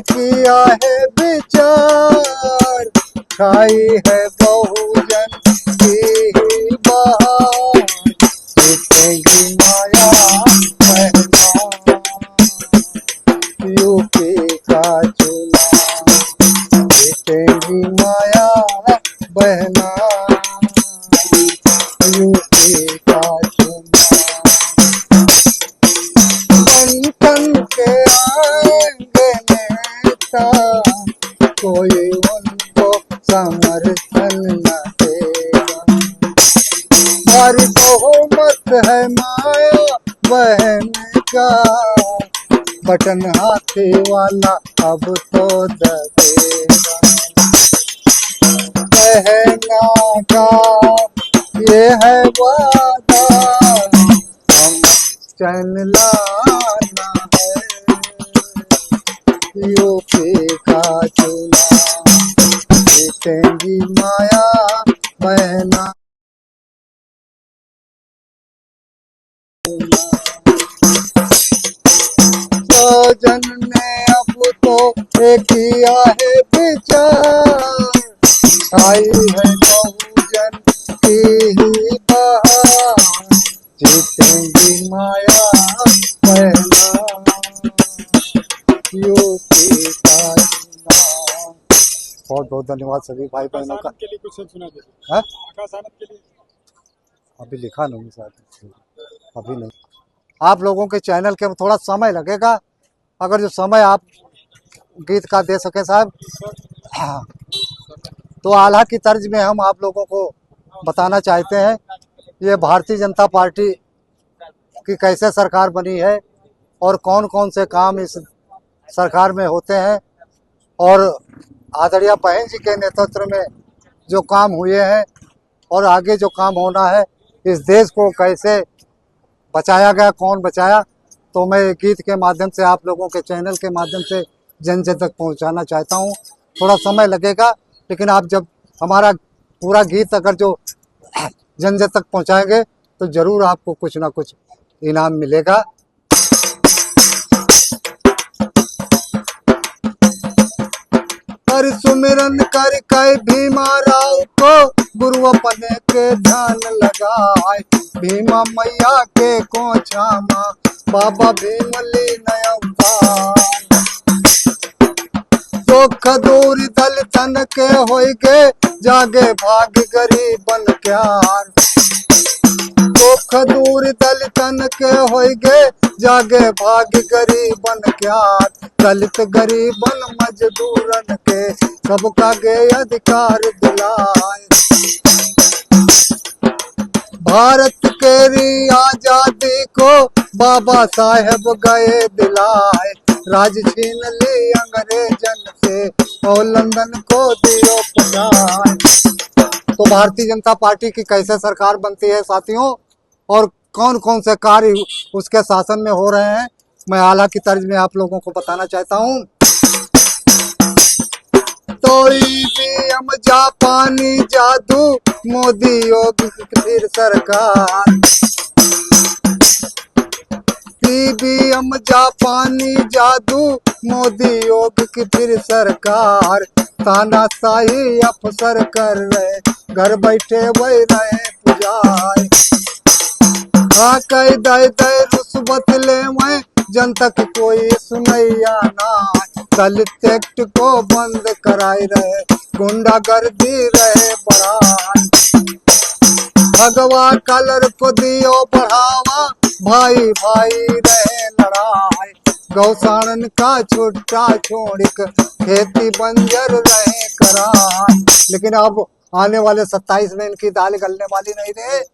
किया है विचार, छाई है बहुजन की ही बहार, जीतेगी माया पहला यूपी का चुनाव, जीतेगी माया बहना यूपी का चुनाव। बन के आएंगे नेता, कोई उनको समर्थन न देगा, और बहुमत है माया बहन का, बटन हाथी वाला अब तो दबेगा। बहना का ये है वादा, हम चैन लाना है, यूपी का चुनाव, जीतेंगी माया बहना। जन ने अब तो किया है विचार, आई है बहुजन की ही बहार, जीतेंगी माया पहला यूपी का चुनाव। बहुत बहुत धन्यवाद सभी भाई बहनों का। के लिए कुछ सुना दीजिए। आकाश आनंद के लिए अभी लिखा नहीं शायद, अभी नहीं। आप लोगों के चैनल के थोड़ा समय लगेगा, अगर जो समय आप गीत का दे सके साहब, तो आल्हा की तर्ज में हम आप लोगों को बताना चाहते हैं ये भारतीय जनता पार्टी की कैसे सरकार बनी है और कौन कौन से काम इस सरकार में होते हैं, और आदरणीय बहन जी के नेतृत्व में जो काम हुए हैं और आगे जो काम होना है, इस देश को कैसे बचाया गया, कौन बचाया, तो मैं गीत के माध्यम से आप लोगों के चैनल के माध्यम से जन जन तक पहुंचाना चाहता हूं। थोड़ा समय लगेगा, लेकिन आप जब हमारा पूरा गीत अगर जो जन जन तक पहुंचाएंगे तो जरूर आपको कुछ ना कुछ इनाम मिलेगा। कर सुमिरन कर कई भीमा राव को, गुरु अपने के ध्यान लगाए, भीमा मैया के कोछा माँ, बाबा भीमली नयवतार, दुख दूर दल तन के होइगे, जागे भाग गरीबन क्यार, दुख दूर दल तन के होइगे, जागे भाग गरीबन क्यार, दलित गरीबन मजदूरन के, सबका गे अधिकार दिलाए, भारत केरी आजादी को बाबा साहेब गए दिलाए, राज छीन ली अंग्रेजन से, और लंदन को दियो पहुंचाए। तो भारतीय जनता पार्टी की कैसे सरकार बनती है साथियों, और कौन कौन से कार्य उसके शासन में हो रहे हैं, मैं आला की तर्ज में आप लोगों को बताना चाहता हूँ। तो ईवीएम जापानी जादू, मोदी योगी फिर सरकार, ईवीएम जापानी जादू, मोदी योगी की फिर सरकार, तानाशाही अफसर कर रहे, घर बैठे वही रहे पुजारी, हाँ कई दे दे रुस्वत ले मैं, जनता की कोई सुनैया ना, दलित एक्ट को बंद कराए रहे, गुंडागर्दी रहे बढ़ाई, भगवा कलर को दियो बढ़ावा, भाई भाई रहे लड़ाई, गौशालन का छुट्टा छोड़िक, खेती बंजर रहे कराई। लेकिन अब आने वाले 27 में इनकी दाल गलने वाली नहीं रहे।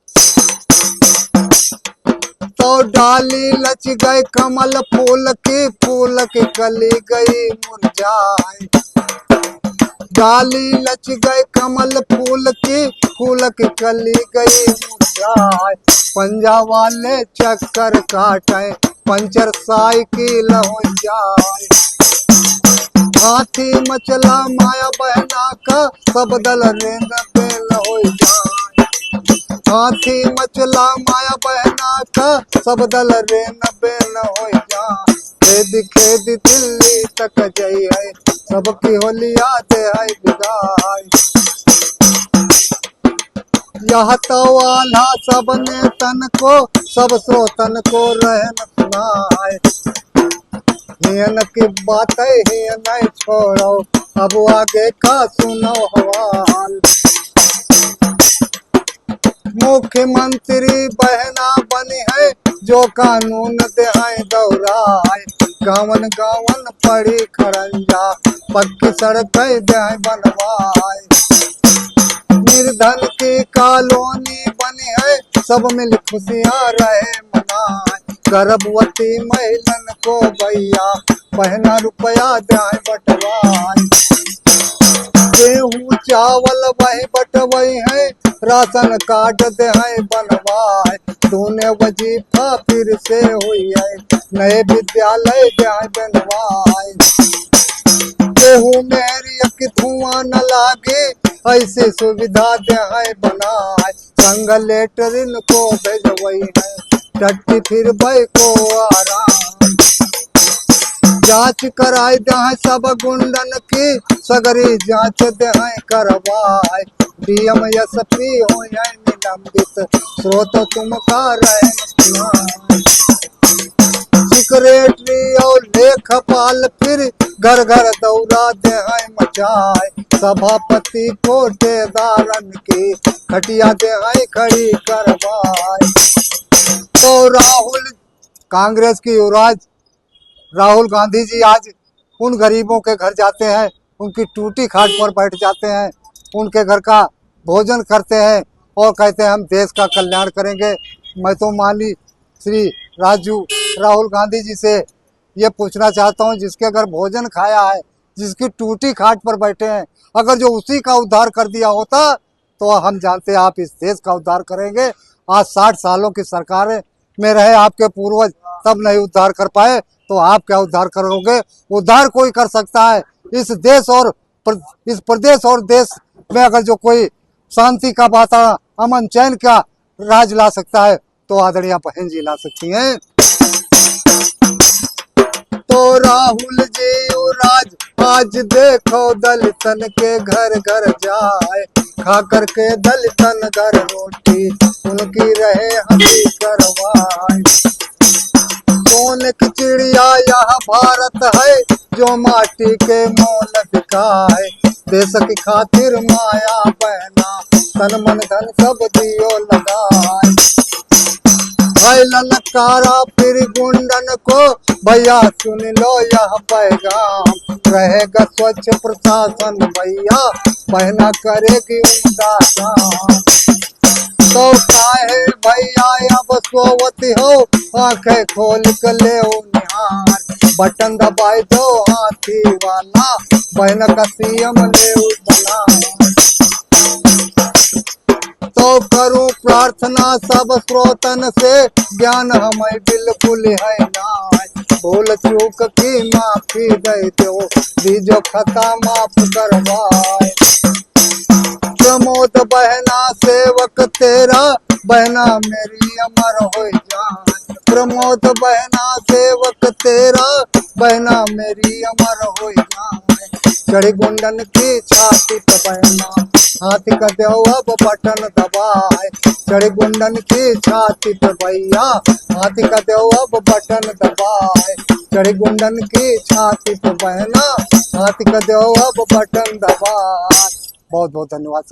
तो डाली लच गए कमल फूल की कली गई मुरझाई, डाली लच गए कमल फूल की कली गई मुरझाई, पंजा वाले चक्कर काटे, पंचर साइकिल हो जाए, हाथी मचला माया बहना का, सब दल रेंग बेल हो जाए, हाथी मचला माया बहना का, सब दल रेंग बेल हो जाए, खेदी खेदी दिल्ली तक जई है, सबकी होलिया दे है बिगाई। यह तो वाला सबने तन को, सब श्रोतन को रहन सुनाए। हियन की बात हियन नहीं छोड़ो, अब आगे का सुनो हवाल। मुख्यमंत्री बहना बनी है, जो कानून दे दौराए। गावन गावन पड़ी खड़ंजा, पक्की सड़क दे बनवाए। निर्धन की कॉलोनी बनी है, सब मिल खुशियां रहे मनाए। गर्भवती महिलन को भैया, पहना रुपया दे बटवाए। गेहूँ चावल वही बटवाई है, राशन कार्ड दे बनवाए। तूने वजीफा फिर से हुई है, नए विद्यालय दे बनवाए। गेहूँ मेरी की धुआं न लागे, ऐसी सुविधा दे बनाए। संग लेटरिन को भेजवई है, टट्टी फिर भाई को आराम। जांच कराई दे सब गुंडन की, सगरी जांच दे करवाए। डीएम एसपी हो निलंबित, स्रोत तुम का रहे। सेक्रेटरी और लेखपाल फिर घर घर दौरा दे मचाए। सभापति को ठेदारन की, खटिया दे खड़ी करवाए। तो राहुल, कांग्रेस की युवराज राहुल गांधी जी आज उन गरीबों के घर जाते हैं, उनकी टूटी खाट पर बैठ जाते हैं, उनके घर का भोजन करते हैं और कहते हैं हम देश का कल्याण करेंगे। मैं तो माननीय श्री राहुल गांधी जी से ये पूछना चाहता हूँ, जिसके घर भोजन खाया है, जिसकी टूटी खाट पर बैठे हैं, अगर जो उसी का उद्धार कर दिया होता तो हम जानते हैं आप इस देश का उद्धार करेंगे। आज 60 सालों की सरकार में रहे आपके पूर्वज, तब नहीं उद्धार कर पाए, तो आप क्या उद्धार करोगे? उद्धार कोई कर सकता है इस देश और इस प्रदेश और देश में, अगर जो कोई शांति का वातावरण, अमन चैन का राज ला सकता है तो आदरणीय बहन जी ला सकती हैं। तो राहुल जी युवराज आज देखो दलितन के घर घर जाए। खा करके दलितन घर रोटी, उनकी रहे हमी करवाए। सोने की चिड़िया यह भारत है, जो माटी के मोल बिकाए। देश की खातिर माया बहना, तन मन धन सब दियो लगाए। ललकारा फिर गुंडन को, भैया सुन लो यह पैगाम। रहेगा स्वच्छ प्रशासन भैया, बहना करेगी उनका काम। तो काहे भैया अब सोवती हो, आंखें खोल कर ले निहार। बटन दबाई दो हाथी वाला, बहन का सीएम ले बना। तो करूं प्रार्थना सब श्रोतन से, ज्ञान हमें बिल्कुल है ना। भूल चूक की माफी दे दो, दीजो खता माफ करवाए। प्रमोद बहना सेवक तेरा, बहना मेरी अमर हो जाए। प्रमोद बहना सेवक तेरा, बहना मेरी अमर हो जाए। चढ़ी गुंडन की छाती पे बहना, हाथी का दो अब बटन दबाए। चढ़ी गुंडन की छाती पे भैया, हाथी का दो अब बटन दबाए। चढ़ी गुंडन की छाती पे बहना, हाथी का दो अब बटन दबाए। बहुत बहुत धन्यवाद।